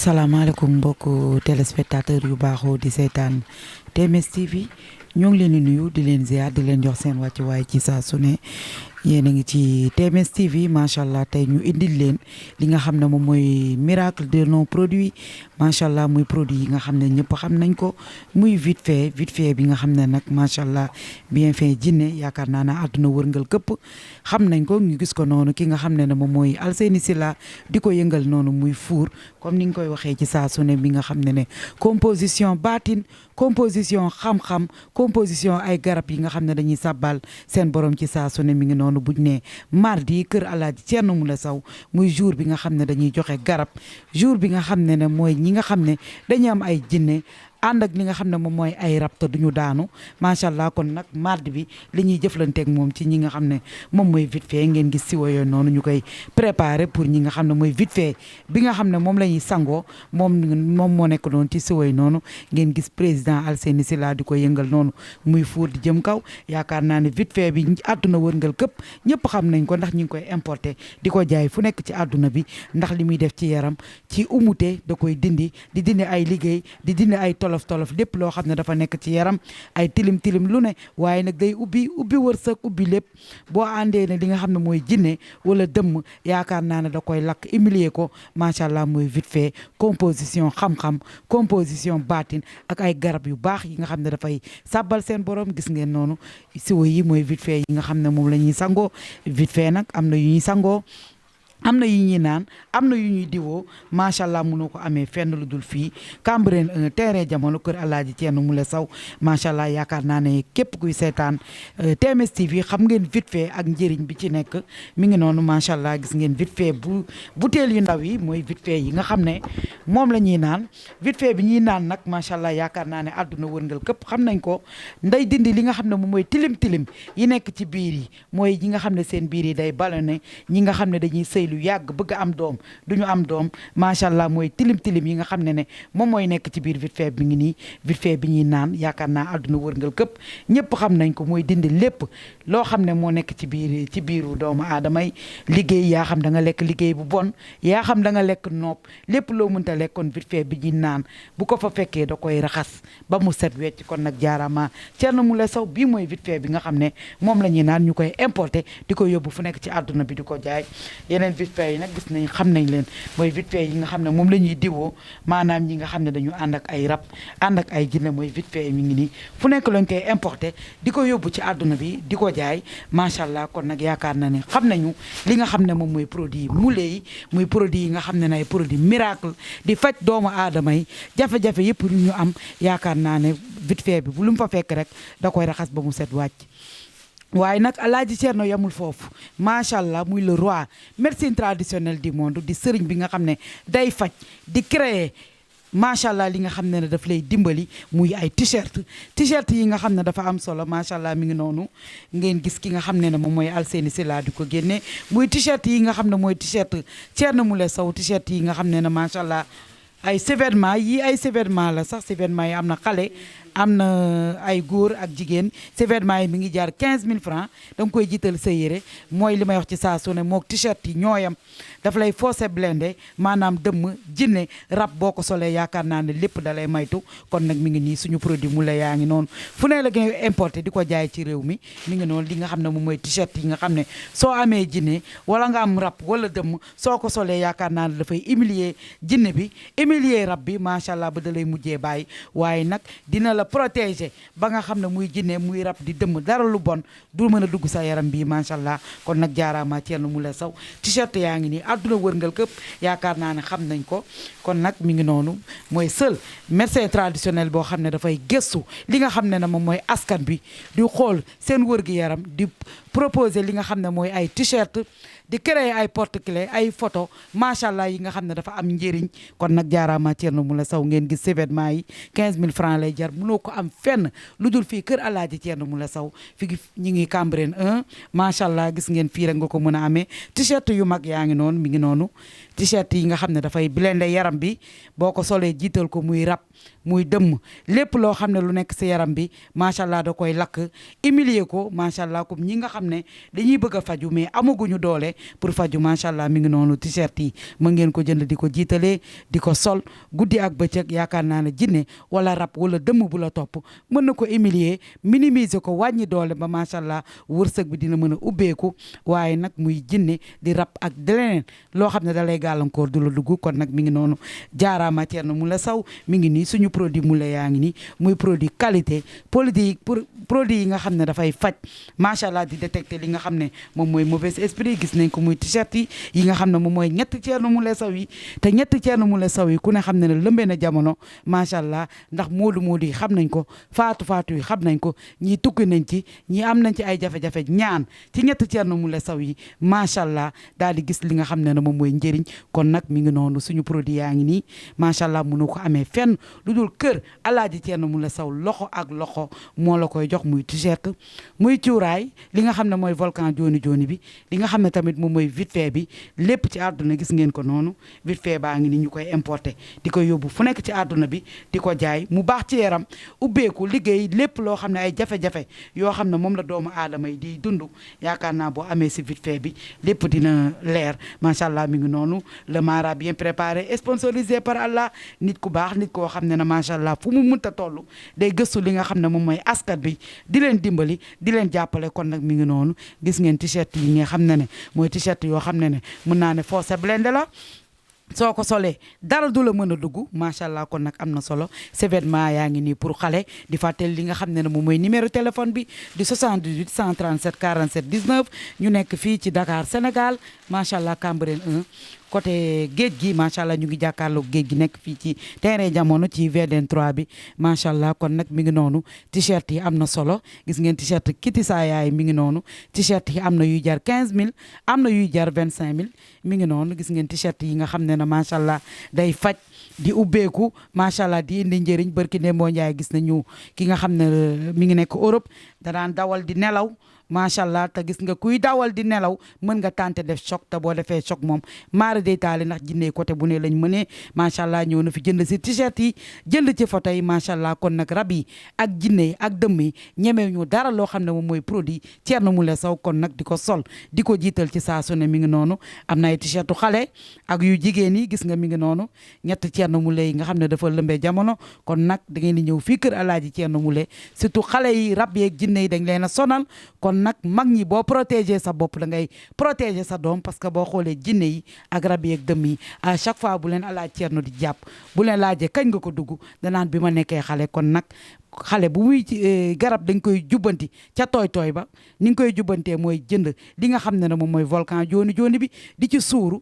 salaamaaleykum mbokku téléspectateur yu baaxoo di seetaan TMS TV ñoo ngi leen di nuyu di leen ziar di leen jox seen wàccuwaay ci saa su ne yéen a ngi ci TMS TV macha allah tey ñu indil leen li nga xam ne moom mooy miracle de nos produits macha allah muy produit yi nga xam ne ñëpp xam nañ ko muy vite fait bi nga xam ne nag macha allah bien fait jinne yaakaar naa ne àdduna wërngal këpp xam nañ ko ñu gis ko noonu ki nga xam ne moom mooy Alseyni Sylla di ko yëngal noonu muy fuur comme ni nga koy waxee ci saa su ne bi nga xam ne composition baatin composition xam-xam composition ay garab yi nga xam ne dañuy sàbbal seen borom ci saa su ne mi ngi noonu buñ ne mardi kër Alaaji Thierno Moule Sow muy jour bi nga xam ne dañuy joxe garab jour bi nga xam ne mooy ñi nga xam ne dañuy am ay jinne ànd ak li nga xam ne moom mooy ay rab te duñu daanu macha allah kon nag mardi bi li ñuy jëflanteeg moom ci ñi nga xam ne moom mooy vite fait ngeen gis si yooyu noonu ñu koy préparé pour ñi nga xam ne mooy vite fait bi nga xam ne moom la ñuy sangoo moom moo nekk noonu ci siwo yi noonu ngeen gis président Alseyni Sylla di ko yëngal noonu muy fuur di jëm kaw yaakaar naa ne vite fait bi àdduna wërngal këpp ñëpp xam nañ ko ndax ñu ngi koy importé di ko jaay fu nekk ci àdduna bi ndax li muy def ci yaram ci umute da koy dindi di dindi ay liggéey di dindi ay tolof lépp loo xam ne dafa nekk ci yaram ay tilim lu ne waaye nag day ubbi wërsëg ubbi lépp boo àndee ne li nga xam ne mooy jinne wala dëmm yaakaar naa ne da koy lakk humilier ko macha allah mooy vite fait composition xam-xam composition baatin ak ay garab yu baax yi nga xam ne dafay sàbbal seen borom gis ngeen noonu siwo yi mooy vite fait yi nga xam ne moom la ñuy sangoo vite fait nag am na yu ñuy sangoo am na yu ñuy naan am na yu ñuy diwoo macha allah mënoo ko amee fenn lu dul fii Cambérène terrain jamono kër Alaaji Thierno Moule Sow macha allah yaakaar naa ne képp kuy seetaan TMS TV xam ngeen vite fait ak njëriñ bi ci nekk mi ngi noonu macha allah gis ngeen vite fait bu butéel yu ndaw yi mooy vite fait yi nga xam ne moom la ñuy naan vite fait bi ñuy naan nag macha allah yaakaar naa ne àdduna wërngal képp xam nañ ko nday dindi li nga xam ne moom mooy tilim yi nekk ci biir yi mooy ñi nga xam ne seen biir yi day ballonné ñi nga xam ne dañuy sëy lu yàgg bëgg am doom duñu am doom macha allah mooy tilim yi nga xam ne moom mooy nekk ci biir vite fait bi ngi nii vite fait bi ñuy naan yaakaar naa àdduna wërngal këpp ñëpp xam nañ ko mooy dindi lépp loo xam ne moo nekk ci biiru doomu aadama yi liggéey yaa xam da nga lekk liggéey bu bon yaa xam da nga lekk nopp lépp loo mënta lekkoon vite fait bi ñuy naan bu ko fa fekkee da koy raxas ba mu set wecc kon nag jaarama Thierno Moule Sow bii mooy vite fait bi nga xam ne moom la ñuy naan ñu koy importé di ko yóbbu fu nekk ci àdduna bi di ko jaay yeneen vite fait yi nag gis nañ xam nañ leen mooy vite fait yi nga xam ne moom la ñuy diwoo maanaam ñi nga xam ne dañu ànd ak ay rab ànd ak ay jinne mooy vite fait yi mi ngi nii fu nekk lañ koy importé di ko yóbbu ci àdduna bi di ko jaay macha allah kon nag yaakaar na ne xam nañu li nga xam ne moom mooy produit moule yi muy produit yi nga xam ne nay produit miracle di faj doomu aadama yi jafe-jafe yëpp ñu am yaakaar naa ne vite fait bi bu lu mu fa fekk rek da koy raxas ba mu set wàcc waaye nag Alaaji Thierno yamul foofu macha allah muy le roi médecine traditionnelle du monde di sëriñ bi nga xam ne day faj di créer macha allah li nga xam ne daf lay dimbali muy ay t-shirt yi nga xam ne dafa am solo macha allah mi ngi noonu ngeen gis ki nga xam ne moom mooy Alseyni Sylla di ko génne muy t-shirt yi nga xam ne mooy t-shirt Thierno Moule Sow t-shirt yi nga xam ne macha allah ay sévèrement yi ay sévèrement la sax sévèrement yi am na xale am na ay góor ak jigéen sévèrement yi mi ngi jaar 15000 francs da nga koy jiital sa yére mooy li may wax ci saa su ne mook t-shirt yi ñooyam daf lay forcé blindé maanaam dëmm jinne rab boo ko solee yaakaar naa ne lépp da lay maytu kon nag mi ngi nii suñu produit mu la yaa ngi noonu fu ne la ngay importé di ko jaay ci réew mi ngi noonu li nga xam ne moom mooy t-shirt yi nga xam ne soo amee jinne wala nga am rab wala dëmm soo ko solee yaakaar naa ne dafay humilier jinne bi humilier rab bi macha allah ba da lay mujjee bàyyi waaye nag dina la protéger ba nga xam ne muy jinne muy rab di dëmm dara lu bon du mën a dugg sa yaram bi macha allah kon nag jaaraama Thierno Moule Sow t-shirt yaa ngi nii àdduna wërngal këpp yaakaar naa ne xam nañ ko kon nag mi ngi noonu mooy seul médecin traditionnel boo xam ne dafay gëstu li nga xam ne moom mooy askan bi di xool seen wër-gi-yaram di proposer li nga xam ne mooy ay t-shirt di créer ay porte-clés ay photo macha allah yi nga xam ne dafa am njëriñ kon nag jaaraama Thierno Moule Sow ngeen gis événement yi 15000 francs lay jar mënoo ko am fenn lu dul fii kër Alaaji Thierno Moule Sow fi ñi ngi Cambérène 1 macha allah gis ngeen fii rek nga ko mën a amee t-shirt yu mag yaa ngi noonu mi ngi noonu t-shirt yi nga xam ne dafay blender yaram bi boo ko solee jiital ko muy rab muy dëmm lépp loo xam ne lu nekk si yaram bi macha allah da koy lakk humilier ko macha allah comme ñi nga xam ne dañuy bëgg a faju mais amaguñu doole pour faju macha allah mi ngi noonu t-shirt yi mën ngeen ko jënd di ko jiitalee di ko sol guddi ak bëccëg yaakaar naa ne jinne wala rab wala dëmm bu la topp mën na ko humilier minimiser ko wàññi doole ba macha allah wërsëg bi dina mën a ubbeeku waaye nag muy jinne di rab ak leneen loo xam ne da lay gàllankoor du la dugg kon nag mi ngi noonu jaaraama Thierno Moule Sow mi ngi nii suñu produit Moule yaa ngi nii muy produit qualité produit yi nga xam ne dafay faj macha allah di détecter li nga xam ne moom mooy mauvais esprit gis nañ ko muy t-shirt yi nga xam ne moom mooy ñetti Thierno Moule Sow yi te ñetti Thierno Moule Sow yi ku ne xam ne ne lëmbee na jamono macha allah ndax moodu yi xam nañ ko faatu yi xam nañ ko ñii tukki nañ ci ñii am nañ ci ay jafe-jafe ñaan ci ñetti Thierno Moule Sow yi macha allah daal di gis li nga xam ne ne moom mooy njëriñ kon nag mi ngi noonu suñu produit yaa ngi nii macha allah mënu ko amee fenn lu dul kër Alaaji Thierno Moule Sow loxo ak loxo moo la koy jox muy t-shirt muy cuuraay li nga xam ne mooy volcan jooni jooni bi li nga xam ne tamit moom mooy vite fait bi lépp ci àdduna gis ngeen ko noonu vite fait baa ngi ni ñu koy importer di ko yóbbu fu nekk ci àdduna bi di ko jaay mu baax ci yaram ubbeeku liggéey lépp loo xam ne ay jafe-jafe yoo xam ne moom la doomu aadama yi di dund yaakaar naa boo amee si vite fait bi lépp dina leer macha allah mi ngi noonu le mara bien préparé sponsorisé par Allah nit ku baax nit koo xam ne na macha allah fu mu mënta toll day gëstu li nga xam ne moom mooy askan bi di leen dimbali di leen jàppale kon nag mi ngi noonu gis ngeen t-shirt yi nga xam ne ne mooy t-shirt yoo xam ne ne mën naa ne forcé blende la soo ko solee dara du la mën a dugg macha allah kon nag am na solo ces vêtements yaa ngi nii pour xale di fàttali li nga xam ne ne moom mooy numéro téléphone bi di 78 137 47 19 ñu nekk fii ci Dakar Sénégal macha allah Cambérène 1 côté géej gi macha allah ñu ngi jàkkaarloog géej gi nekk fii ci terrain jamono ci VDN 3 bi macha allah kon nag mi ngi noonu t-shirt yi am na solo gis ngeen t-shirt kiti saa yaay mi ngi noonu t-shirt yi am na yuy jar 15000 am na yuy jar 25000 mi ngi noonu gis ngeen t-shirt yi nga xam ne ne macha allah day faj di ubbeeku macha allah di indi njëriñ barki Demba Ndiaye gis nañu ki nga xam ne mi ngi nekk Europe da daan dawal di nelaw. macha allah te gis nga kuy dawal di nelaw mën nga tenter def choc te boo defee choc moom maara day taali ndax jinne côté bu ne lañ mënee macha allah ñëw na fi jënd si t-shirt yi jënd ci photo yi macha allah kon nag rab yi ak jinne yi ak dëmm yi ñemee ñu dara loo xam ne moom mooy produit Thierno Moule Sow kon nag di ko sol di ko jiital ci saa su ne mi ngi noonu am na ay t-shirtu xale ak yu jigéen yi gis nga mi ngi noonu ñett Thierno Moule yi nga xam ne dafa lëmbee jamono kon nag da ngeen di ñëw fii kër Alaaji Thierno Moule surtout xale yi rab yeeg jinne yi dañ leen a sonal kon nag mag ñi boo protéger sa bopp da ngay protéger sa doom parce que boo xoolee jinne yi ak rab yi ak dëmm yi à chaque fois bu leen Alaaji Thierno di jàpp bu leen laajee kañ nga ko dugg danaan bi ma nekkee xale kon nag xale bu muy garab dañ koy jubbanti ca tooy ba ni nga koy jubbantee mooy jënd li nga xam ne ne moom mooy volcan jooni jooni bi di ci suur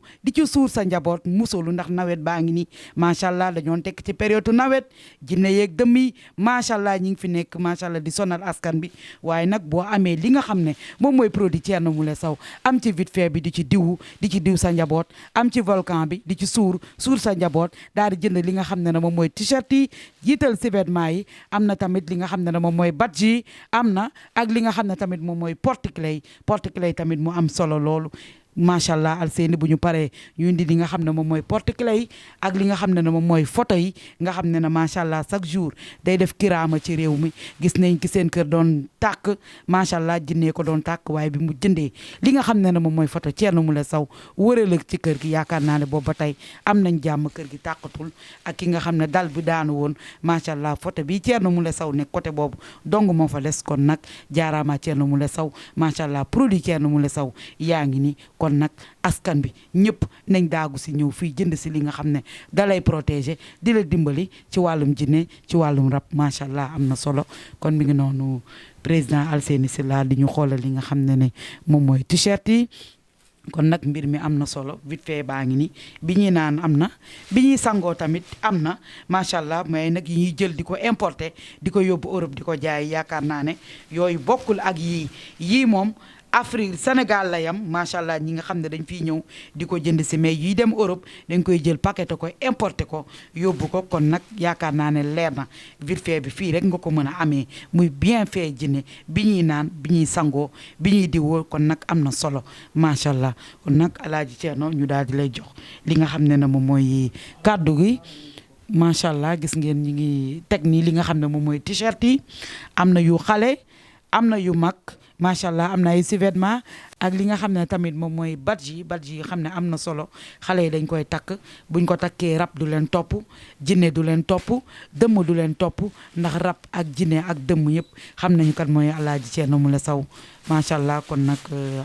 sa njaboot musulu ndax nawet baa ngi nii macha allah dañoon tekk ci période nawet jinne yeeg dëmm yi macha allah ñi ngi fi nekk macha allah di sonal askan bi waaye nag boo amee li nga xam ne moom mooy produit Thierno Moule Sow am ci vite fait bi di ci diw sa njaboot am ci volcan bi di ci suur sa njaboot daal di jënd li nga xam ne ne moom mooy t-shirt yi jiital si vêtements yi am na tamit li nga xam ne moom mooy badge yi am na ak li nga xam ne tamit moom mooy porte-clés tamit mu am solo loolu macha allah Alseyni bu ñu paree ñu indi li nga xam ne moom mooy porte-clés yi ak li nga xam ne moom mooy photo yi nga xam ne macha allah chaque jour day def kiraama ci réew mi gis nañ ki seen kër doon tàkk macha allah jinnee ko doon tàkk waaye bi mu jëndee li nga xam ne moom mooy photo Thierno Moule Sow wërale ci kër gi yaakaar naa ne boobu ba tey am nañ jàmm kër gi tàkkatul ak ki nga xam ne dal bi daanu woon macha allah photo bi Thierno Moule Sow nekk côté boobu dong moo fa des kon nag jaaraama Thierno Moule Sow macha allah produit Thierno Moule Sow yaa ngi ni kon nag askan bi ñëpp nañ daagu si ñëw fii jënd si li nga xam ne dalay protéger di la dimbali ci wàllum jinne ci wàllum rab macha allah am na solo kon mi ngi noonu président Alseyni Sylla di ñu xoolal li nga xam ne moom mooy t-shirt yi kon nag mbir mi am na solo vite fait baa ngi ni bi ñuy naan am na bi ñuy sangoo tamit am na macha allah mais nag yi ñuy jël di ko importer di ko yóbbu Europe di ko jaay yaakaar naa ne yooyu bokkul ak yii moom Afrique Sénégal la yam macha allah ñi nga xam ne dañ fiy ñëw di ko jënd si mais yuy dem Europe dañ koy jël paqueté ko importé ko yóbbu ko kon nag yaakaar naa ne leer na vite fait bi fii rek nga ko mën a amee muy bien fait jinne bi ñuy naan bi ñuy sangoo bi ñuy diwoo kon nag am na solo macha allah kon nag Alaaji Thierno ñu daal di lay jox li nga xam ne ne moom mooy kàddu gi. macha allah gis ngeen ñi ngi teg nii li nga xam ne moom mooy t-shirt yi am na yu xale am na yu mag macha allah am na ay sous-vêtements ak li nga xam ne tamit moom mooy badge yi xam ne am na solo xale yi dañ koy takk buñ ko takkee rab du leen topp jinne du leen topp dëmm du leen topp ndax rab ak jinne ak dëmm yëpp xam nañu kat mooy Alaaji Thierno Moule Sow macha allah kon nag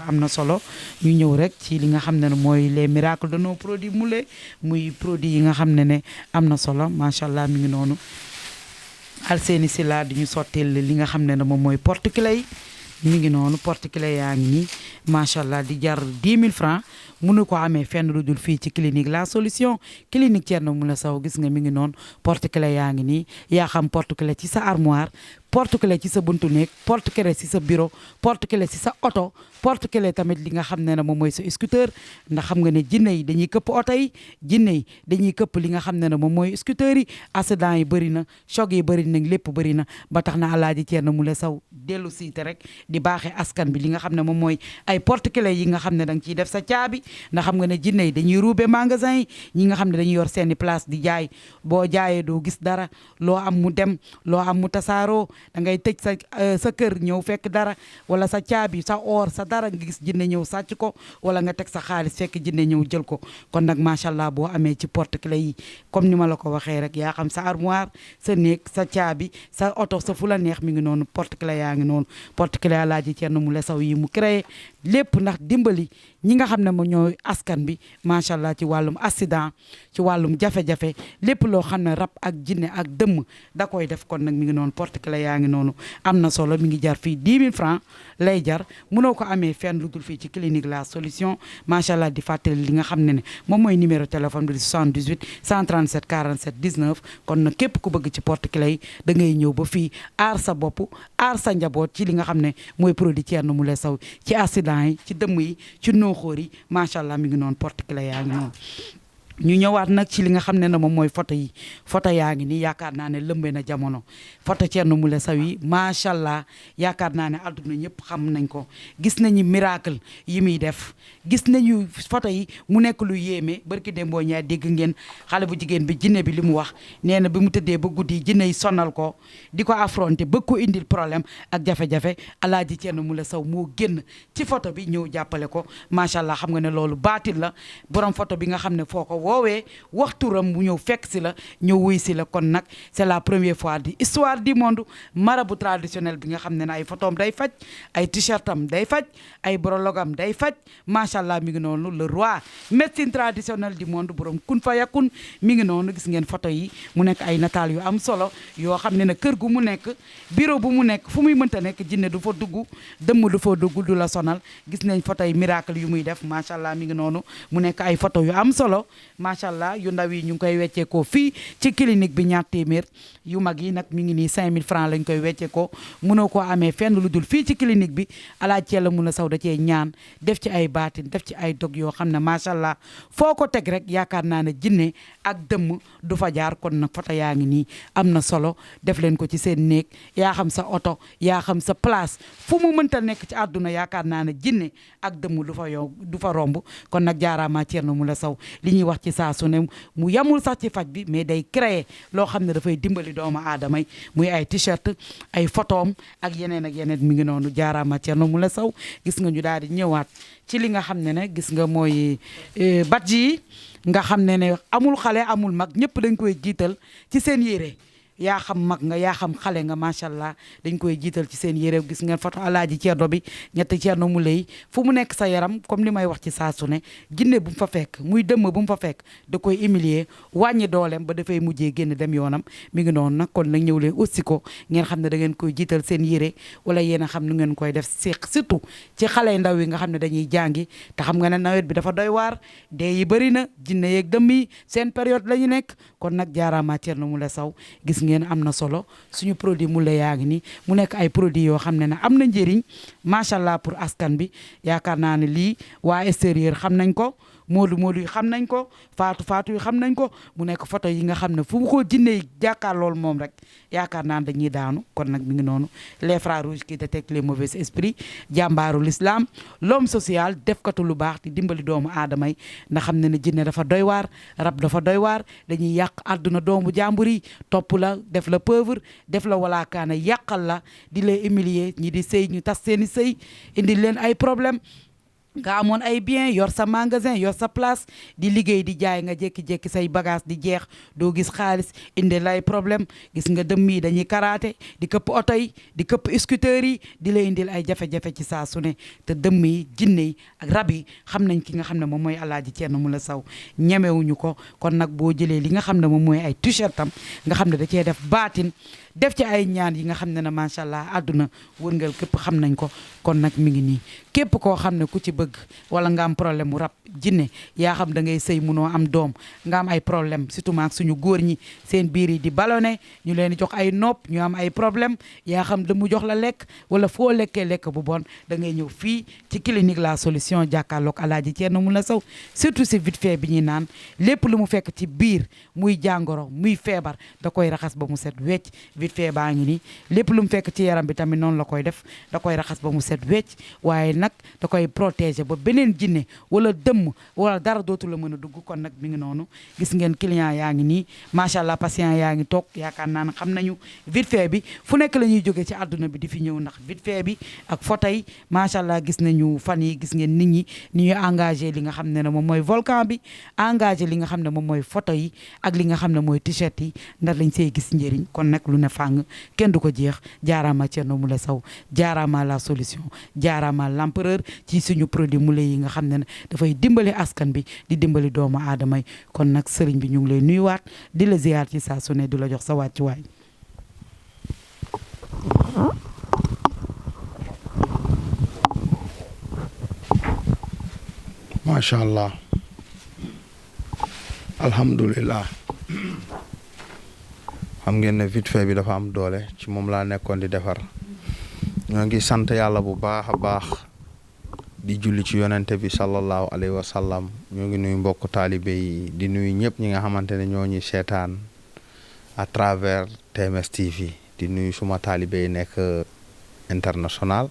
am na solo ñu ñëw rek ci li nga xam ne mooy les miracles de nos produits Moule muy produit yi nga xam ne am na solo macha allah mi ngi noonu Alseni Sila di ñu sotteel li nga xam ne moom mooy porte-clés yi mi ngi noonu porte-clés yaa ngi nii macha allah di jar 10 000 francs mënu ko amee fenn lu dul fii ci clinique la solution clinique Thierno Moule Sow gis nga mi ngi noonu porte-clés yaa ngi nii yaa xam porte-clés ci sa armoire porte-clés ci sa buntu néeg porte-clés ci sa bureau porte-clés ci sa oto porte-clés tamit li nga xam ne moom mooy sa scooter ndax xam nga ne jinne yi dañuy këpp oto yi jinne yi dañuy këpp li nga xam ne moom mooy scooter yi accident yi bëri na choc yi bëri na lépp bëri na ba tax na Alaaji Thierno Moule Sow dellu siite rek di baaxee askan bi li nga xam ne moom mooy ay porte-clés yi nga xam ne da nga ciy def sa caabi ndax xam nga ne jinne yi dañuy ruube magasin yi ñi nga xam ne dañuy yor seeni place di jaay boo jaayee doo gis dara loo am mu dem loo am mu tasaaroo da ngay tëj sa kër ñëw fekk dara wala sa caabi sa or sa dara nga gis jinne ñëw sàcc ko wala nga teg sa xaalis fekk jinne ñëw jël ko kon nag macha allah boo amee ci porte-clés yi comme ni ma la ko waxee rek yaa xam sa armoire sa néeg sa caabi sa oto sa fu la neex mi ngi noonu porte-clés yaa ngi noonu porte-clés Alaaji Thierno Moule Sow yi mu créé lépp ndax dimbali ñi nga xam ne mo ñooy askan bi macha allah ci wàllum accident ci wàllum jafe-jafe lépp loo xam ne rab ak jinne ak dëmm da koy def kon nag mi ngi noonu porte-clés yaa ngi noonu am na solo mi ngi jar fii 10 000 francs lay jar mënoo ko amee fenn lu dul fii ci clinique la solution macha allah di fàttali li nga xam ne moom mooy numéro téléphone bi di 78 137 47 19 kon nag képp ku bëgg ci porte-clés yi da ngay ñëw ba fii aar sa bopp aar sa njaboot ci li nga xam ne mooy produit Thierno Moule Sow ci accident yi ci dëmm yi ci nooxóor yi macha allah mi ngi noonu porte-clés yaa ngi noonu ñu ñëwaat nag ci li nga xam ne moom mooy photo yi photo yaa ngi nii yaakaar naa ne lëmbe na jamono photo Thierno Moule Sow yi macha allah yaakaar naa ne àdduna ñëpp xam nañ ko gis nañu miracle yi muy def gis nañu photo yi mu nekk lu yéeme barki Dembo ñaar dégg ngeen xale bu jigéen bi jinne bi li mu wax nee na bi mu tëddee ba guddi jinne yi sonal ko di ko affronter bëgg ko indil problème ak jafe-jafe Alaaji Thierno Moule Sow moo génn ci photo bi ñëw jàppale ko macha allah xam nga ne loolu baatil la borom photo bi nga xam ne foo ko woowee waxturam mu ñëw fekk si la ñëw wuy si la kon nag c'est la première fois di histoire du monde marabout traditionnel bi nga xam ne ay photom day faj ay t-shirtam day faj ay brologam day faj macha allah mi ngi noonu le roi médecine traditionnelle du monde borom kun fa yakun mi ngi noonu gis ngeen photo yi mu nekk ay nataal yu am solo yoo xam ne kër gu mu nekk bureau bu mu nekk fu muy mënta nekk jinne du fa dugg dëmm du fa dugg du la sonal gis nañ photo yi miracle yu muy def macha allah mi ngi noonu mu nekk ay photo yu am solo macha allah yu ndaw yi ñu ngi koy wecceekoo fii ci clinique bi ñaar téeméer yu mag yi nag mi ngi nii 5000 francs lañ koy wecceekoo mënoo koo amee fenn lu dul fii ci clinique bi Alaaji Thierno Moule Sow da cee ñaan def ci ay baatin def ci ay dog yoo xam ne macha allah foo ko teg rek yaakaar naa ne jinne ak dëmm du fa jaar kon nag photo yaa ngi nii am na solo def leen ko ci seen néeg yaa xam sa oto yaa xam sa place fu mu mënta nekk ci àdduna yaakaar naa ne jinne ak dëmm du fa romb kon nag jaaraama Thierno Moule Sow li ñuy wax ci saa su ne mu yamul sax ci faj bi mais day créer loo xam ne dafay dimbali doomu aadama yi muy ay t-shirt ay photom ak yeneen mi ngi noonu jaaraama Thierno Moule Sow gis nga ñu daal di ñëwaat ci li nga xam ne gis nga mooy badge yi nga xam ne amul xale amul mag ñëpp dañ koy jiital ci seen yére yaa xam mag nga yaa xam xale nga macha allah dañ koy jiital ci seen yére gis ngeen photo Alaaji Thierno bi ñetti Thierno Moule yi fu mu nekk sa yaram comme li may wax ci saa su ne jinne bu mu fa fekk muy dëmm bu mu fa fekk da koy humilier wàññi dooleem ba dafay mujjee génn dem yoonam mi ngi noonu nag kon nag ñëw leen aussi ko ngeen xam ne da ngeen koy jiital seen yére wala yéen a xam nu ngeen koy def surtout ci xale ndaw yi nga xam ne dañuy jàngi te xam nga ne nawet bi dafa doy waar dee yi bëri na jinne yeeg dëmm yi seen période la ñu nekk kon nag jaaraama Thierno Moule Sow gis ngeen am na solo suñu produit Moule yaa ngi nii mu nekk ay produits yoo xam ne am na njëriñ macha allah pour askan bi yaakaar naa ne lii waa extérieur xam nañ ko Modou yi xam nañ ko Fatou yi xam nañ ko mu nekk photo yi nga xam ne fu mu ko jinne yi jàkkaar loolu moom rek yaakaar naa dañuy daanu kon nag mi ngi noonu les frères rouges qui détectent les mauvais esprits jàmbaaru l'islam l'homme social defkatu lu baax di dimbali doomu aadama yi ndax xam ne ne jinne dafa doy waar rab dafa doy waar dañuy yàq àdduna doomu jàmbur yi topp la def la pauvre def la walaakaana yàqal la di lay humilier ñi di sëy ñu tas seeni sëy indi leen ay problème nga amoon ay bien yor sa magasin yor sa place di liggéey di jaay nga jékki-jékki say bagage di jeex doo gis xaalis indi lay problème gis nga dëmm yi dañuy karaate di këpp oto yi di këpp scooter yi di lay indil ay jafe-jafe ci saa su ne te dëmm yi jinne yi ak rab yi xam nañ ki nga xam ne moom mooy Alaaji Thierno Moule Sow ñemewuñu ko kon nag boo jëlee li nga xam ne moom mooy ay t-shirt am nga xam ne da cee def baatin def ci ay ñaan yi nga xam ne ne macha allah àdduna wërngal képp xam nañ ko kon nag mi ngi nii képp koo xam ne ku ci bëgg wala nga am problème mu rab jinne yaa xam da ngay sëy munoo am doom nga am ay problème surtout maak suñu góor ñi seen biir yi di ballonné ñu leen di jox ay nopp ñu am ay problème yaa xam da mu jox la lekk wala foo lekkee lekk bu bon da ngay ñëw fii ci clinique la solution jàkkaarloog Alaaji Thierno Moule Sow surtout si vite fait bi ñuy naan lépp lu mu fekk ci biir muy jàngoro muy feebar da koy raxas ba mu set wecc vite fait baa ngi nii lépp lu mu fekk ci yaram bi tamit noonu la koy def da koy raxas ba mu set wecc waaye nag da koy protéger ba beneen jinne wala dëmm wala dara dootu la mën a dugg kon nag mi ngi noonu gis ngeen client yaa ngi nii macha allah patient yaa ngi toog yaakaar naa ne xam nañu vite fait bi fu nekk la ñuy jógee ci àdduna bi di fi ñëw ndax vite fait bi ak photo yi macha allah gis nañu fan yi gis ngeen nit ñi ni ñuy engagé li nga xam ne moom mooy volcan bi engagé li nga xam ne moom mooy photo yi ak li nga xam ne mooy t-shirt yi ndax lañ see gis njëriñ kon nag lu ne fàng kenn du ko jeex jaaraama Thierno Moule Sow jaaraama la solution jaaraama l'empereur ci suñu produit Moule yi nga xam ne dafay dimbali askan bi di dimbali doomu aadama yi kon nag sëriñ bi ñu ngi lay nuyuwaat di la ziyaar ci saa su ne di la jox sa wàccuwaay. macha allah alhamdulillah xam ngeen ne vite fait bi dafa am doole ci moom laa nekkoon di defar ñoo ngi sant yàlla bu baax a baax di julli ci yonente bi sallallahu alayhi wa sallam ñoo ngi nuyu mbokk taalibe yi di nuyu ñëpp ñi nga xamante ne ñoo ñuy seetaan à travers TMS TV di nuyu suma taalibe yi nekk international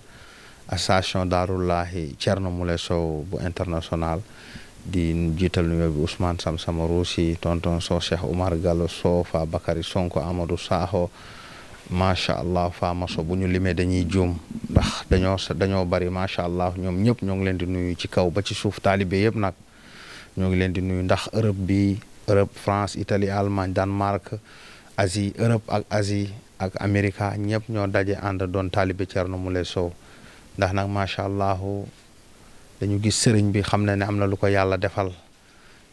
association Daarullahi Thierno Moule Sow bu international di jiital nuyoo bi Ousmane Sam Samarousi tonton Sow Cheikh Oumar Gallo Sow fa Bakary Sonko Amadou Sakho macha allah Fama Sow bu ñu limee dañuy juum ndax dañoo bari macha allah ñoom ñëpp ñoo ngi leen di nuyu ci kaw ba ci suuf taalibe yëpp nag ñoo ngi leen di nuyu ndax Europe France Italie Allemagne Danemark Asie Europe ak Asie ak Amérique ñëpp ñoo daje ànd doon taalibe Thierno Moule Sow ndax nag macha allah dañu gis sëriñ bi xam na ne am na lu ko yàlla defal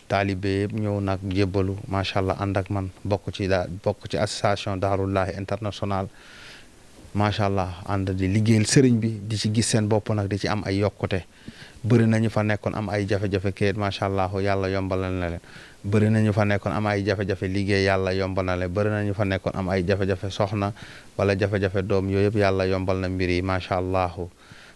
taalibe yëpp ñëw nag jébbalu macha allah ànd ak man bokk ci association Daarullahi international macha allah ànd di liggéeyal sëriñ bi di ci gis seen bopp nag di ci am ay yokkute bëri nañu fa nekkoon am ay jafe-jafe kayit macha allah yàlla yombalal na leen bëri nañu fa nekkoon am ay jafe-jafe liggéey yàlla yombal na leen bëri nañu fa nekkoon am ay jafe-jafe soxna wala jafe-jafe doom yooyu yëpp yàlla yombal na mbir yi macha allah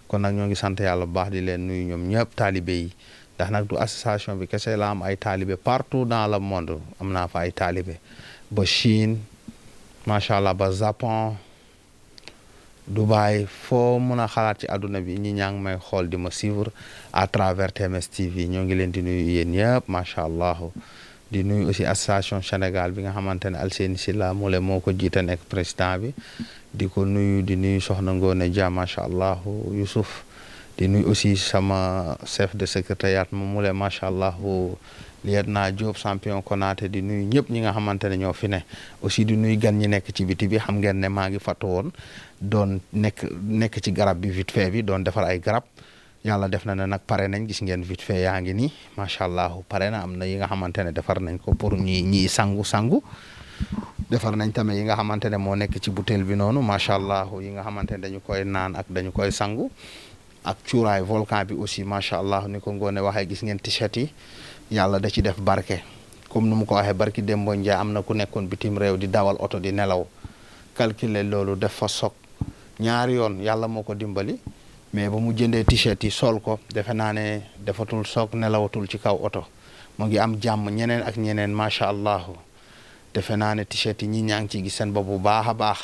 kon nag ñoo ngi sant yàlla bu baax di leen nuyu ñoom ñëpp taalibe yi ndax nag du association bi kese la am ay taalibe partout dans le monde am naa fa ay taalibe ba Chine macha allah ba Japon Dubaï foo mun a xalaat ci àdduna bi ñi ñaa ngi may xool di ma suivre à travers TMS TV ñoo ngi leen di nuyu yéen ñëpp macha allah di nuyu aussi association Sénégal bi nga xamante ne Alseyni Sylla Moule moo ko jiite nekk président bi di ko nuyu di nuyu Soxna Ngoone Dia macha allah Youssouf di nuyu aussi sama chef de secrétariat Moule macha allah lieutenant Diop champion Konaté di nuyu ñëpp ñi nga xamante ne ñoo fi ne aussi di nuyu gan ñi nekk ci biti bi xam ngeen ne maa ngi fàttu woon doon nekk ci garab bi vite fait bi doon defar ay garab yàlla def na ne nag pare nañ gis ngeen vite fait yaa ngi nii macha allah pare na am na yi nga xamante ne defar nañ ko pour ñi sangu defar nañ tamit yi nga xamante ne moo nekk ci butéel bi noonu macha allah yi nga xamante ne dañu koy naan ak dañu koy sangu ak cuuraay volcan bi aussi macha allah ni ko ngoone waxee gis ngeen t-shirt yi yàlla da ci def barke comme nu mu ko waxee barki Dembo Ndiaye am na ku nekkoon bitim réew di dawal oto di nelaw calculer loolu def fa soog ñaari yoon yàlla moo ko dimbali mais ba mu jëndee t-shirt yi sol ko defe naa ne defatul soog nelawatul ci kaw oto mu ngi am jàmm ñeneen ak ñeneen macha allah defe naa ne t-shirt yi ñi ñaa ngi ciy gis seen bopp bu baax a baax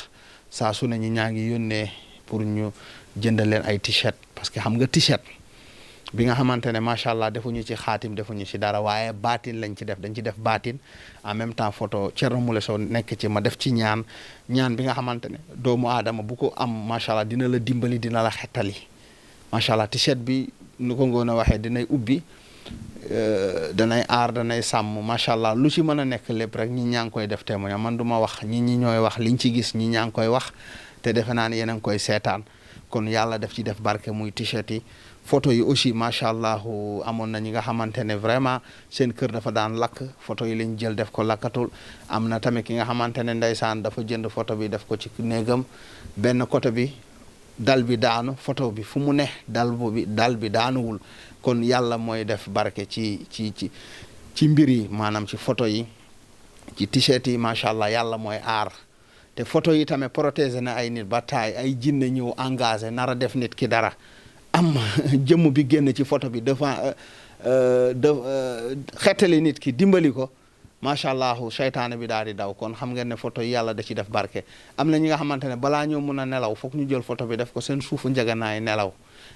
saa su ne ñi ñaa ngi yónnee pour ñu jëndal leen ay t-shirt parce que xam nga t-shirt bi nga xamante ne macha allah defuñu ci xaatim defuñu ci dara waaye baatin lañ ci def dañ ci def baatin en même temps photo Thierno Moule Sow nekk ci ma def ci ñaan bi nga xamante ne doomu aadama bu ko am macha allah dina la dimbali dina la xettali macha allah t-shirt bi nu ko ngoon a waxee dinay ubbi danay aar danay sàmm macha allah lu ci mën a nekk lépp rek ñi ñaa ngi koy def témoignage man du ma wax ñi ñooy wax liñ ci gis ñi ñaa ngi koy wax te defe naa ne yéen a ngi koy seetaan kon yàlla def ci def barke muy t-shirt yi photo yi aussi macha allah amoon na ñi nga xamante ne vraiment seen kër dafa daan lakk photo yi lañ jël def ko lakkatul am na tamit ki nga xamante ne ndeysaan dafa jënd photo bi def ko ci néegam benn côté bi dal bi daanu photo bi fu mu ne dal bi daanuwul kon yàlla mooy def barke ci mbir yi maanaam ci photo yi ci t-shirt yi macha allah yàlla mooy aar te photo yi tamit protéger na ay nit ba taay ay jinne ñëw engagé nar a def nit ki dara am jëmm bi génn ci photo bi devant xettali nit ki dimbali ko macha allah seytaane bi daal di daw kon xam ngeen ne photo yi yàlla da ci def barke am na ñi nga xamante ne balaa ñoo mun a nelaw foog ñu jël photo bi def ko seen suufu njaganaay nelaw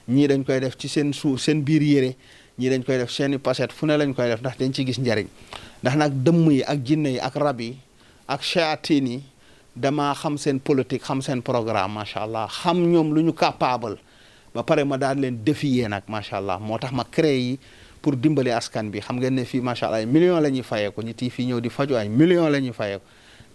ñii dañ koy def ci seen suuf seen biir yére ñii dañ koy def seeni pochette fu ne lañ koy def ndax dañ ci gis njariñ ndax nag dëmm yi ak jinne yi ak rab yi ak shayatin yi dama xam seen politique xam seen programme macha allah xam ñoom lu ñu capable ba pare ma daal leen défier nag macha allah moo tax ma créé yi pour dimbali askan bi xam ngeen ne fii macha allah ay millions la ñuy fayee ko nit yi fii ñëw di faju ay millions la ñuy fayee ko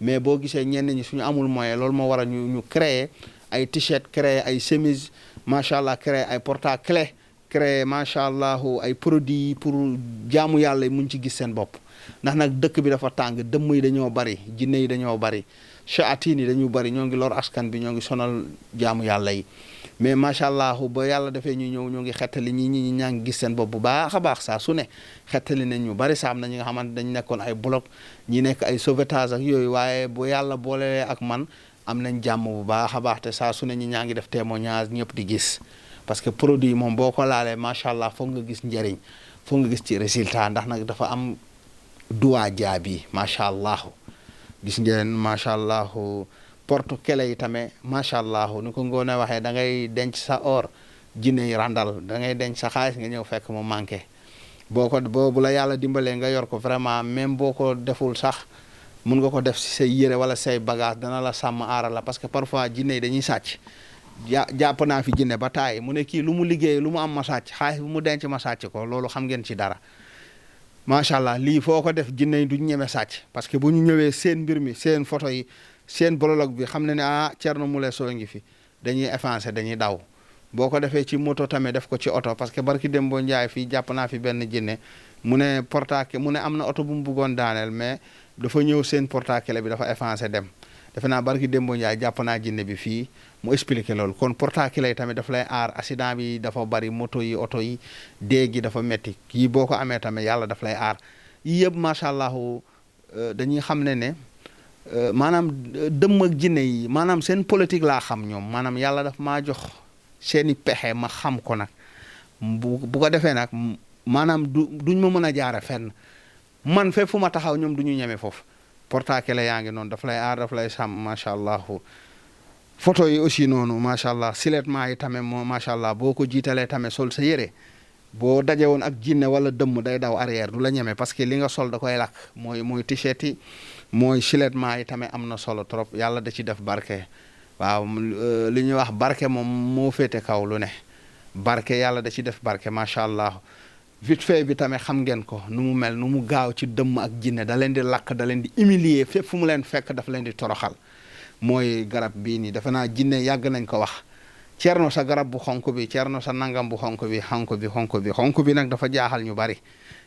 mais boo gisee ñenn ñi suñu amul moyen loolu moo war a ñu créer ay t-shirt créer ay chemise macha allah créer ay porte-clés créer macha allah ay produits pour jaamu yàlla yi mun ci gis seen bopp ndax nag dëkk bi dafa tàng dëmm yi dañoo bari jinne yi dañoo bari shayatin yi dañu bari ñoo ngi lor askan bi ñoo ngi sonal jaamu yàlla yi mais macha allah ba yàlla defee ñu ñëw ñoo ngi xettali ñi ñaa ngi gis seen bopp bu baax a baax saa su ne xettali nañ ñu bari saam na ñi nga xamante dañ nekkoon ay bloc ñi nekk ay sauvetage ak yooyu waaye bu yàlla boolelee ak man am nañ jàmm bu baax a baax te saa su ne ñi ñaa ngi def témoignage ñëpp di gis parce que produit moom boo ko laalee macha allah foog nga gis njëriñ foog nga gis ci résultat ndax nag dafa am duwaa jaabi macha allah gis ngeen macha allah porte kele yi tamit macha allah ni ko ngoone waxee da ngay denc sa or jinne yi randal da ngay denc sa xaalis nga ñëw fekk mu manqué bu la yàlla dimbalee nga yor ko vraiment même boo ko deful sax mun nga ko def si say yére wala say bagage dana la sàmm aara la parce que parfois jinne yi dañuy sàcc jàpp naa fi jinne ba taay mu ne kii lu mu liggéey lu mu am ma sàcc xaalis bu mu denc ma sàcc ko loolu xam ngeen ci dara macha allah lii foo ko def jinne yi duñ ñeme sàcc parce que bu ñu ñëwee seen mbir mi seen photo yi seen blog bi xam ne ne Thierno Moule Sow ngi fi dañuy effacé dañuy daw boo ko defee ci moto tamit def ko ci oto parce que barki dem boo njaay fii jàpp naa fi benn jinne mu ne portacle mu ne am na oto bu mu bëggoon daaneel mais dafa ñëw seen portacle bi dafa effacé dem defe naa barki dem boo njaay jàpp naa jinne bi fii mu expliqué loolu kon portacle yi tamit daf lay aar accident bi dafa bari moto yi oto yi dee gi dafa metti kii boo ko amee tamit yàlla daf lay aar yii yëpp macha allah dañuy xam ne maanaam dëmm ak jinne yi maanaam seen politique laa xam ñoom maanaam yàlla daf maa jox seeni pexe ma xam ko nag bu ko defee nag maanaam duñ ma mën a jaare fenn man fépp fu ma taxaw ñoom du ñu ñeme foofu portacle yaa ngi noonu daf lay aar daf lay sàmm macha allah photo yi aussi noonu macha allah siletment yi tamit moo macha allah boo ko jiitalee tamit sol sa yére boo daje woon ak jinne wala dëmm day daw arrière du la ñeme parce que li nga sol da koy lakk mooy t-shirt yi mooy siletment yi tamit am na solo trop yàlla da ci def barke waaw li ñuy wax barke moom moo féete kaw lu ne barke yàlla da ci def barke macha allah vite fait bi tamit xam ngeen ko nu mu mel nu mu gaaw ci dëmm ak jinne da leen di lakk da leen di humilier fépp fu mu leen fekk dafa leen di toroxal mooy garab bii nii defe naa jinne yàgg nañ ko wax Thierno sa garab bu xonk bi Thierno sa nangam bu xonk bi nag dafa jaaxal ñu bari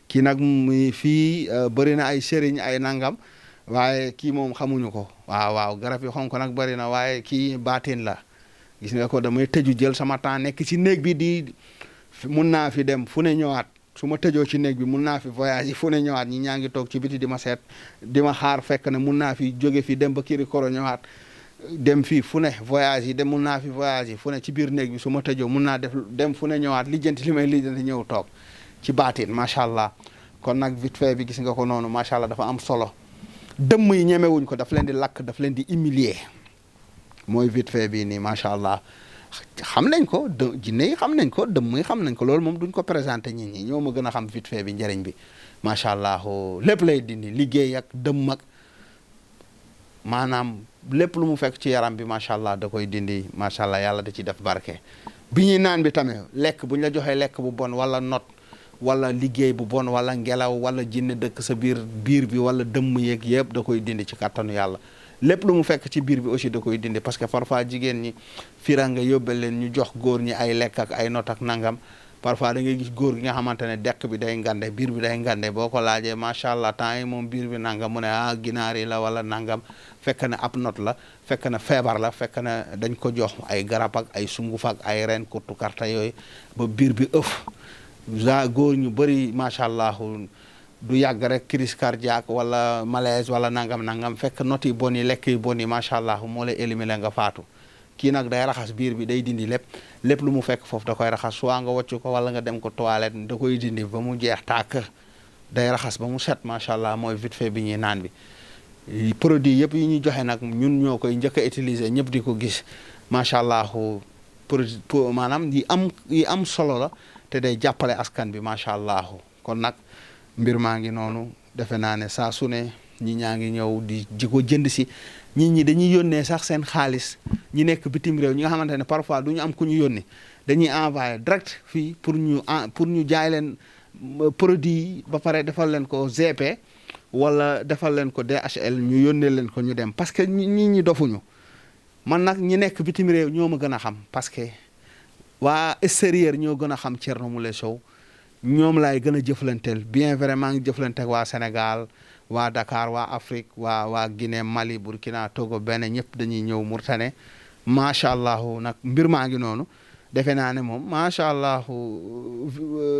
kii nag muy fii bëri na ay sëriñ ay nangam waaye kii moom xamuñu ko waaw garab yi xonk nag bëri na waaye kii baatin la gis nga ko damay tëju jël sama temps nekk ci néeg bi di mun naa fi dem fu ne ñëwaat su ma tëjoo ci néeg bi mun naa fi voyage yi fu ne ñëwaat ñi ñaa ngi toog ci biti di ma seet di ma xaar fekk ne mun naa fi jóge fi dem ba kiri koro ñëwaat dem fii fu ne voyage yi dem mun naa fi voyage yi fu ne ci biir néeg bi su ma tëjoo mun naa def dem fu ne ñëwaat lijjanti li may lijjanti ñëw toog ci baatin macha allah kon nag vite fait bi gis nga ko noonu macha allah dafa am solo dëmm yi ñemewuñ ko daf leen di lakk daf leen di humilier mooy vite fait bii nii macha allah xam nañ ko jinne yi xam nañ ko dëmm yi xam nañ ko loolu moom duñ ko présenté nit ñi ñoo ma gën a xam vite fait bi njëriñ bi macha allah lépp lay dindi liggéey ak dëmm ak maanaam lépp lu mu fekk ci yaram bi macha allah da koy dindi macha allah yàlla da ci def barke. bi ñuy naan bi tamit lekk bu ñu la joxee lekk bu bon wala not wala liggéey bu bon wala ngelaw wala jinne dëkk sa biir bi wala dëmm yeeg yëpp da koy dindi ci kattanu yàlla. lépp lu mu fekk ci biir bi aussi da koy dindi parce que parfois jigéen ñi fira nga yóbbal leen ñu jox góor ñi ay lekk ak ay not ak nangam parfois da ngay gis góor gi nga xamante ne dekk bi day ngande biir bi day ngande boo ko laajee macha allah temps yi moom biir bi nangam mu ne ginaar yi la wala nangam fekk na ab not la fekk na feebar la fekk na dañ ko jox ay garab ak ay sunguf ak ay reen kurtu karta yooyu ba biir bi ëf góor ñu bëri macha allah. du yàgg rek crise cardiaque wala malaise wala nangam fekk not yi bon yi lekk yi bon yi macha allah moo lay éliminer nga faatu kii nag day raxas biir bi day dindi lépp lu mu fekk foofu da koy raxas soit nga wàccu ko wala nga dem ko toilette da koy dindi ba mu jeex tàkk day raxas ba mu set macha allah mooy vite fait bi ñuy naan bi produit yëpp yi ñuy joxe nag ñun ñoo koy njëkk a utiliser ñëpp di ko gis macha allah produit maanaam yi am solo la te day jàppale askan bi macha allah kon nag. mbir maa ngi noonu defe naa ne saa su ne ñi ñaa ngi ñëw di ko jënd si nit ñi dañuy yónnee sax seen xaalis ñi nekk bitim réew ñi nga xamante ne parfois du ñu am ku ñu yónni dañuy envoyé direct fii pour ñu jaay leen produit yi ba pare defal leen ko GP wala defal leen ko DHL ñu yónnee leen ko ñu dem parce que ñi dofuñu man nag ñi nekk bitim réew ñoo ma gën a xam parce que waa extérieur ñoo gën a xam Thierno Moule Sow ñoom laay gën a jëflanteel bien vrai maa ngi jëflante ak waa Sénégal waa Dakar waa Afrique waa Guinée Mali Burkina Togo Bénin ñëpp dañuy ñëw Mauritanie macha allah nag mbir maa ngi noonu defe naa ne moom macha allah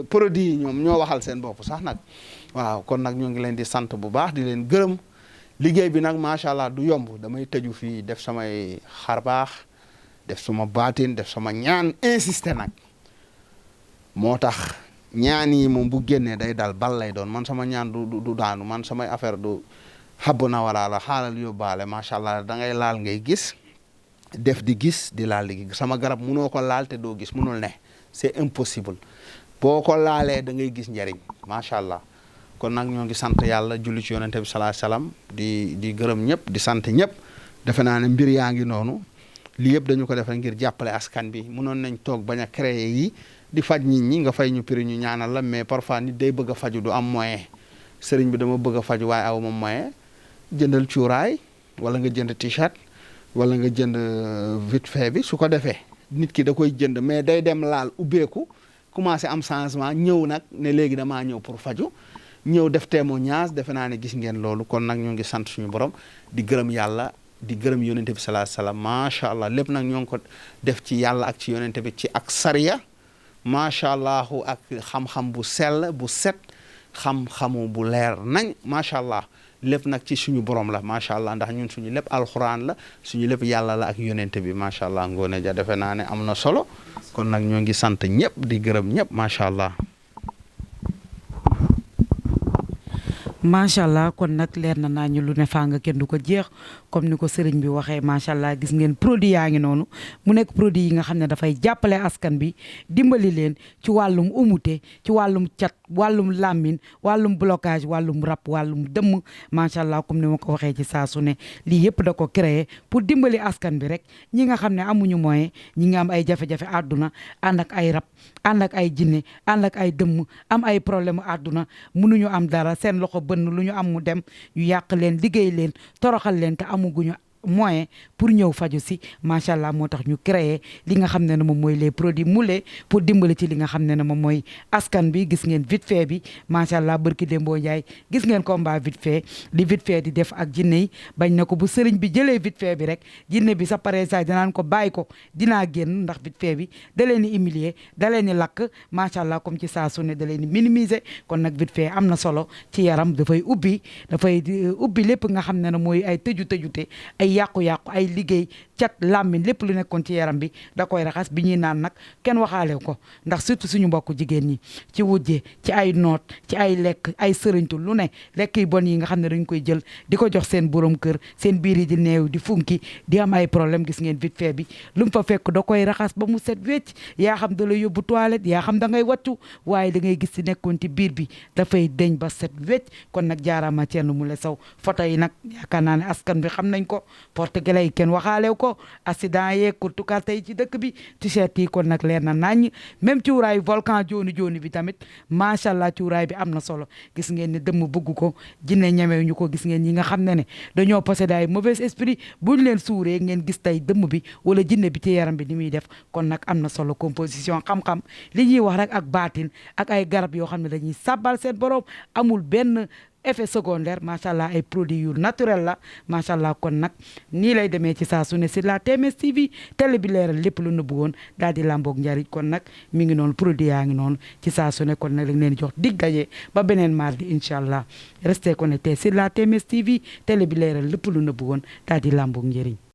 produit yi ñoom ñoo waxal seen bopp sax nag waaw kon nag ñoo ngi leen di sant bu baax di leen gërëm liggéey bi nag macha allah du yomb damay tëju fii def samay xarbaax def sama baatin def sama ñaan insister nag moo tax. ñaan yi moom bu génnee day dal bal lay doon man sama ñaan du daanu man samay affaire du xabb na wala la xaalal yóbbaale macha allah da ngay laal ngay gis def di gis di laal di gis sama garab munoo ko laal te doo gis munul ne c'est impossible boo ko laalee da ngay gis njariñ macha allah kon nag ñoo ngi sant yàlla julli ci yonente bi salaa salaam di gërëm ñëpp di sant ñëpp defe naa ne mbir yaa ngi noonu lii yëpp dañu ko def ngir jàppale askan bi munoon nañ toog bañ a créer yi di faj nit ñi nga fay ñu prix ñu ñaanal la mais parfois nit day bëgg a faju du am moyen sëriñ bi dama bëgg a faju waaye aw ma moyen jëndal cuuraay wala nga jënd t-shirt wala nga jënd vite fait bi su ko defee nit ki da koy jënd mais day dem laal ubbeeku commencé am changement ñëw nag ne léegi damaa ñëw pour faju ñëw def témoignage defe naa ne gis ngeen loolu kon nag ñoo ngi sant suñu borom di gërëm yàlla di gërëm yonente bi salaa salaam macha allah lépp nag ñoo ngi ko def ci yàlla ak ci yonente bi ci ak sariya macha allah ak xam-xam bu sell bu set xam-xamu bu leer nañ macha allah lépp nag ci suñu borom la macha allah ndax ñun suñu lépp alxuraan la suñu lépp yàlla la ak yonente bi macha allah ngoone ja defe naa ne am na solo kon nag ñoo ngi sant ñëpp di gërëm ñëpp macha allah. macha allah kon nag leer na naa ñu lu ne faa nga kenn du ko jeex comme ni ko sëriñ bi waxee macha allah gis ngeen produit yaa ngi noonu mu nekk produit yi nga xam ne dafay jàppale askan bi dimbali leen ci wàllum umute ci wàllum cat wàllum làmmin wàllum blocage wàllum rab wàllum dëmm macha allah comme ni ma ko waxee ci saa su ne lii yëpp da ko créé pour dimbali askan bi rek ñi nga xam ne amuñu moyen ñi nga am ay jafe-jafe àdduna ànd ak ay rab ànd ak ay jinne ànd ak ay dëmm am ay problème àdduna mënuñu am dara seen loxo bënn lu ñu am mu dem ñu yàq leen liggéey leen toroxal leen te amuguñu moyen pour ñëw faju si macha allah moo tax ñu créé li nga xam ne ne moom mooy les produits Moule pour dimbali ci li nga xam ne ne moom mooy askan bi gis ngeen vite fait bi macha allah barki Dembo Ndiaye gis ngeen combat vite fait li vite fait di def ak jinne yi bañ na ko bu sëriñ bi jëlee vite fait bi rek jinne bi sa pare sa dinaan ko bàyyi ko dinaa génn ndax vite fait bi da leen di humilier da leen di lakk macha allah comme ci saa su ne da leen di minimiser kon nag vite fait am na solo ci yaram dafay ubbi lépp nga xam ne ne mooy ay tëjute ay ay yàqu-yàqu ay liggéey cat làmmiñ lépp lu nekkoon ci yaram bi da koy raxas bi ñuy naan nag kenn waxaale ko ndax surtout suñu mbokku jigéen ñi ci wujje ci ay noot ci ay lekk ay sëriñtu lu ne lekk yi bon yi nga xam ne dañ koy jël di ko jox seen borom kër seen biir yi di neew di funki di am ay problème gis ngeen vite fait bi lu mu fa fekk da koy raxas ba mu set wecc yaa xam da la yóbbu toilette yaa xam da ngay wàccu waaye da ngay gis ci nekkoon ci biir bi dafay deñ ba set wecc kon nag jaaraama Thierno Moule Sow photo yi nag yaakaar naa ne askan bi xam nañ ko porte-clés yi kenn waxaalew ko accident yeeg kurtukaat tey ci dëkk bi t-shirt yi kon nag leer na naññ même cuuraayu volcan jooni jooni bi tamit macha allah cuuraay bi am na solo gis ngeen ne dëmm bëgg ko jinne ñemew ñu ko gis ngeen ñi nga xam ne dañoo possédé ay mauvais esprit buñ leen suuree ngeen gis tey dëmm bi wala jinne bi ci yaram bi ni muy def kon nag am na solo composition xam-xam li ñuy wax rek ak baatin ak ay garab yoo xam ne dañuy sabbal seen borom amul benn effet secondaire macha allah ay produits yu naturel la macha allah kon nag nii lay demee ci saa su ne si la TMS TV télé bi leeral lépp lu nëbbu woon daal di làmboog njariñ kon nag mi ngi noonu produit yaa ngi noonu ci saa su ne kon nag dañ leen jox dig daje ba beneen mardi incha allah restez connectés sur la TMS TV télé bi leeral lépp lu nëbbu woon daal di làmboog njariñ